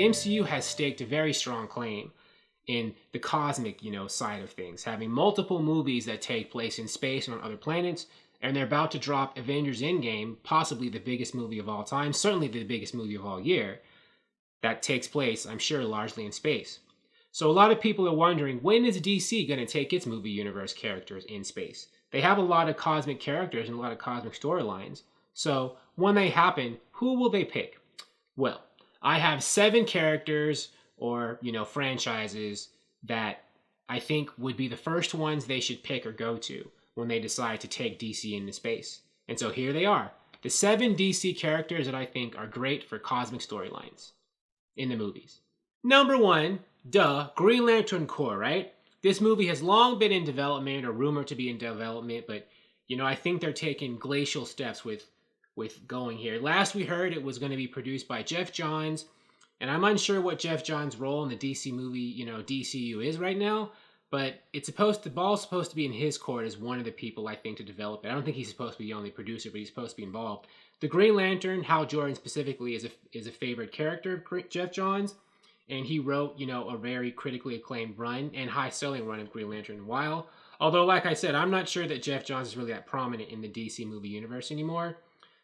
MCU has staked a very strong claim in the cosmic, side of things, having multiple movies that take place in space and on other planets, and they're about to drop Avengers Endgame, possibly the biggest movie of all time, certainly the biggest movie of all year, that takes place, I'm sure, largely in space. So a lot of people are wondering, when is DC going to take its movie universe characters in space? They have a lot of cosmic characters and a lot of cosmic storylines. So when they happen, who will they pick? Well, I have 7 characters or, franchises that I think would be the first ones they should pick or go to when they decide to take DC into space. And so here they are. The 7 DC characters that I think are great for cosmic storylines in the movies. Number 1, Green Lantern Corps, right? This movie has long been in development or rumored to be in development, but, I think they're taking glacial steps with going here. Last we heard it was going to be produced by Jeff Johns, and I'm unsure what Jeff Johns' role in the DC movie, DCEU is right now, but the ball's supposed to be in his court as one of the people, I think, to develop it. I don't think he's supposed to be the only producer, but he's supposed to be involved. The Green Lantern, Hal Jordan specifically, is a favorite character of Jeff Johns, and he wrote, a very critically acclaimed run and high-selling run of Green Lantern in a while. Although, like I said, I'm not sure that Jeff Johns is really that prominent in the DC movie universe anymore.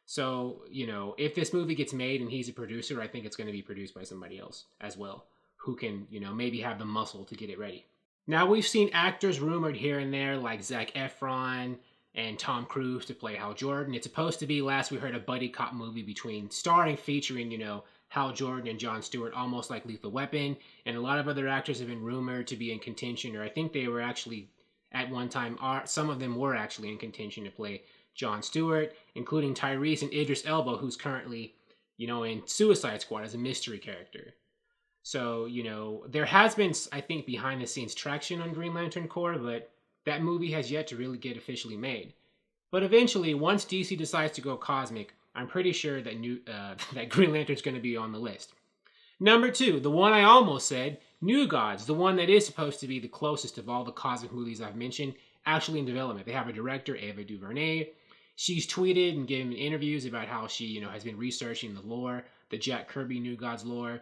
So, if this movie gets made and he's a producer, I think it's going to be produced by somebody else as well, who can, maybe have the muscle to get it ready. Now, we've seen actors rumored here and there, like Zac Efron and Tom Cruise to play Hal Jordan. It's supposed to be, last we heard, a buddy cop movie featuring, Hal Jordan and Jon Stewart, almost like Lethal Weapon. And a lot of other actors have been rumored to be in contention, or I think they were actually, at one time, some of them were actually in contention to play Jon Stewart, including Tyrese and Idris Elba, who's currently, in Suicide Squad as a mystery character. So, there has been, I think, behind the scenes traction on Green Lantern Corps, but that movie has yet to really get officially made. But eventually, once DC decides to go cosmic, I'm pretty sure that that Green Lantern's going to be on the list. Number 2, the one I almost said, New Gods, the one that is supposed to be the closest of all the cosmic movies I've mentioned, actually in development. They have a director, Ava DuVernay. She's tweeted and given interviews about how she, has been researching the lore, the Jack Kirby New Gods lore.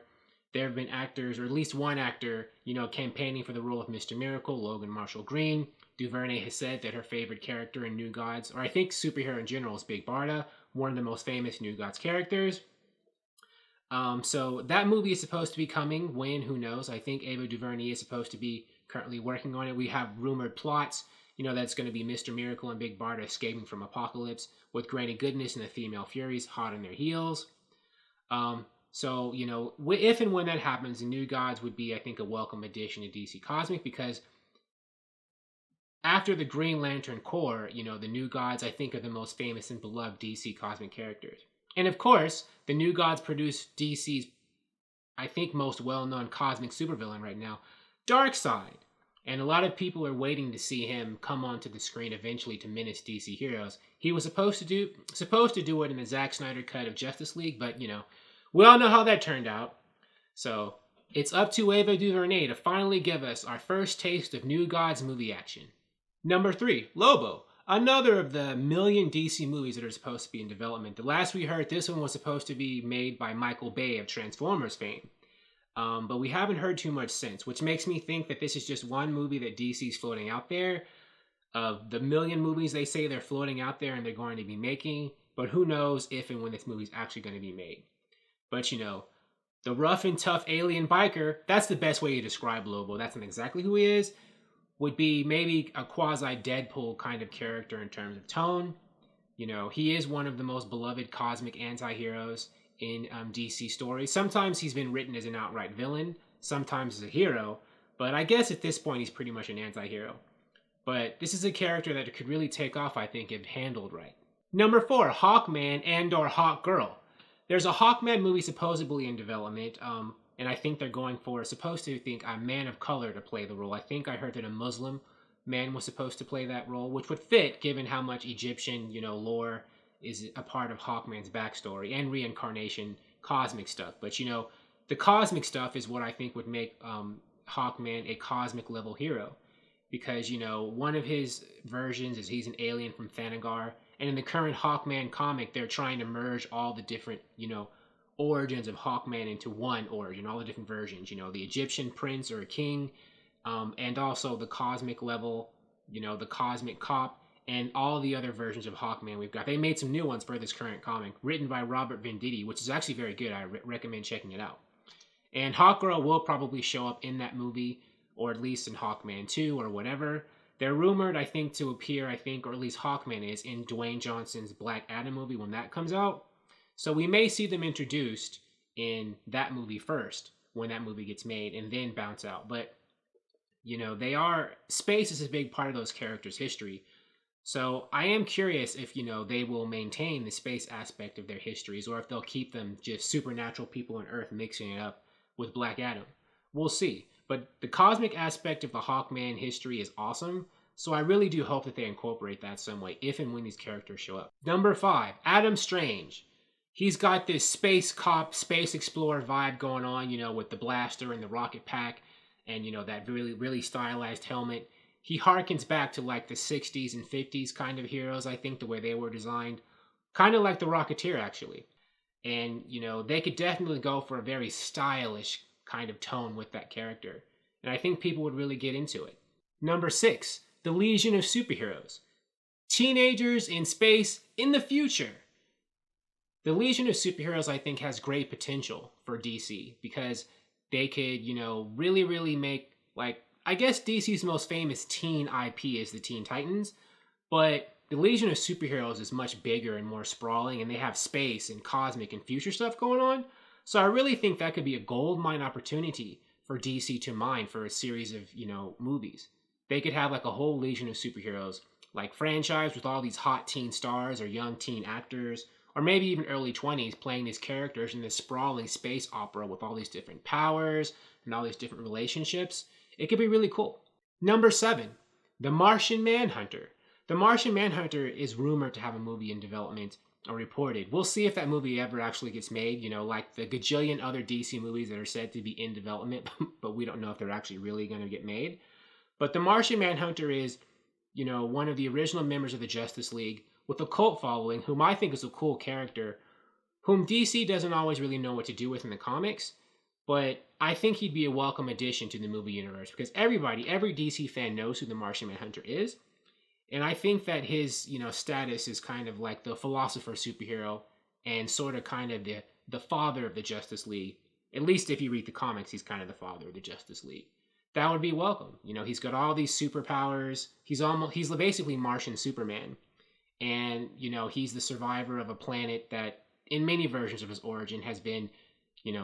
There have been actors, or at least one actor, campaigning for the role of Mr. Miracle, Logan Marshall Green. DuVernay has said that her favorite character in New Gods, or I think superhero in general, is Big Barda, one of the most famous New Gods characters. So that movie is supposed to be coming. When? Who knows? I think Ava DuVernay is supposed to be currently working on it. We have rumored plots, that's going to be Mr. Miracle and Big Barda escaping from Apocalypse, with Granny Goodness and the Female Furies hot on their heels. So, if and when that happens, the New Gods would be, I think, a welcome addition to DC Cosmic, because after the Green Lantern Corps, the New Gods, I think, are the most famous and beloved DC Cosmic characters. And of course, the New Gods produce DC's, I think, most well-known cosmic supervillain right now, Darkseid. And a lot of people are waiting to see him come onto the screen eventually to menace DC heroes. He was supposed to do it in the Zack Snyder cut of Justice League, but, we all know how that turned out. So, it's up to Ava DuVernay to finally give us our first taste of New Gods movie action. Number 3, Lobo. Another of the million DC movies that are supposed to be in development. The last we heard, this one was supposed to be made by Michael Bay of Transformers fame. But we haven't heard too much since, which makes me think that this is just one movie that DC's floating out there. Of the million movies they say they're floating out there and they're going to be making. But who knows if and when this movie's actually going to be made. But, the rough and tough alien biker, that's the best way to describe Lobo. That's not exactly who he is. Would be maybe a quasi-Deadpool kind of character in terms of tone. He is one of the most beloved cosmic anti-heroes in DC stories. Sometimes he's been written as an outright villain, sometimes as a hero, but I guess at this point he's pretty much an anti-hero. But this is a character that could really take off, I think, if handled right. Number 4, Hawkman and/or Hawkgirl. There's a Hawkman movie supposedly in development, and I think they're going for, a man of color to play the role. I think I heard that a Muslim man was supposed to play that role, which would fit given how much Egyptian, lore is a part of Hawkman's backstory and reincarnation, cosmic stuff. But, the cosmic stuff is what I think would make Hawkman a cosmic level hero. Because, one of his versions is he's an alien from Thanagar. And in the current Hawkman comic, they're trying to merge all the different, origins of Hawkman into one origin, all the different versions, the Egyptian prince or king, and also the cosmic level, the cosmic cop, and all the other versions of Hawkman we've got. They made some new ones for this current comic, written by Robert Venditti, which is actually very good. I recommend checking it out. And Hawkgirl will probably show up in that movie, or at least in Hawkman 2 or whatever. They're rumored, I think, to appear, or at least Hawkman is, in Dwayne Johnson's Black Adam movie when that comes out. So we may see them introduced in that movie first, when that movie gets made, and then bounce out. But, space is a big part of those characters' history. So I am curious if, they will maintain the space aspect of their histories, or if they'll keep them just supernatural people on Earth mixing it up with Black Adam. We'll see. But the cosmic aspect of the Hawkman history is awesome, so I really do hope that they incorporate that some way, if and when these characters show up. Number 5, Adam Strange. He's got this space cop, space explorer vibe going on, with the blaster and the rocket pack, and, that really, really stylized helmet. He harkens back to like the 60s and 50s kind of heroes, I think, the way they were designed. Kind of like the Rocketeer, actually. And, they could definitely go for a very stylish kind of tone with that character. And I think people would really get into it. Number 6, the Legion of Superheroes. Teenagers in space in the future. The Legion of Superheroes, I think, has great potential for DC because they could, really, really make, I guess DC's most famous teen IP is the Teen Titans, but the Legion of Superheroes is much bigger and more sprawling, and they have space and cosmic and future stuff going on. So I really think that could be a goldmine opportunity for DC to mine for a series of, movies. They could have a whole Legion of Superheroes, franchise with all these hot teen stars or young teen actors, or maybe even early 20s playing these characters in this sprawling space opera with all these different powers and all these different relationships. It could be really cool. Number 7, The Martian Manhunter. The Martian Manhunter is rumored to have a movie in development, or reported. We'll see if that movie ever actually gets made, like the gajillion other DC movies that are said to be in development, but we don't know if they're actually really going to get made. But The Martian Manhunter is, one of the original members of the Justice League with a cult following, whom I think is a cool character, whom DC doesn't always really know what to do with in the comics. But I think he'd be a welcome addition to the movie universe because every DC fan knows who the Martian Manhunter is. And I think that his, status is kind of like the philosopher superhero and sort of kind of the father of the Justice League. At least if you read the comics, he's kind of the father of the Justice League. That would be welcome. He's got all these superpowers. He's basically Martian Superman. And, he's the survivor of a planet that in many versions of his origin has been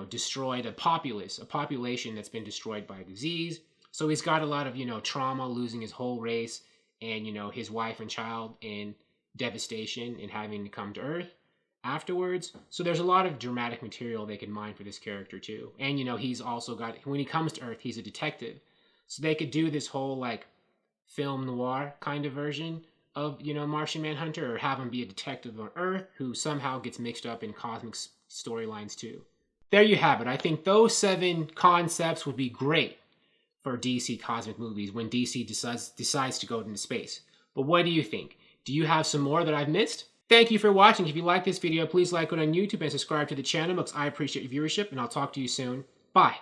destroyed, a population that's been destroyed by disease. So he's got a lot of, trauma, losing his whole race and, his wife and child in devastation and having to come to Earth afterwards. So there's a lot of dramatic material they could mine for this character too. And, he's also got, when he comes to Earth, he's a detective. So they could do this whole film noir kind of version of, Martian Manhunter, or have him be a detective on Earth who somehow gets mixed up in cosmic storylines too. There you have it. I think those 7 concepts would be great for DC cosmic movies when DC decides to go into space. But what do you think? Do you have some more that I've missed? Thank you for watching. If you like this video, please like it on YouTube and subscribe to the channel because I appreciate your viewership, and I'll talk to you soon. Bye.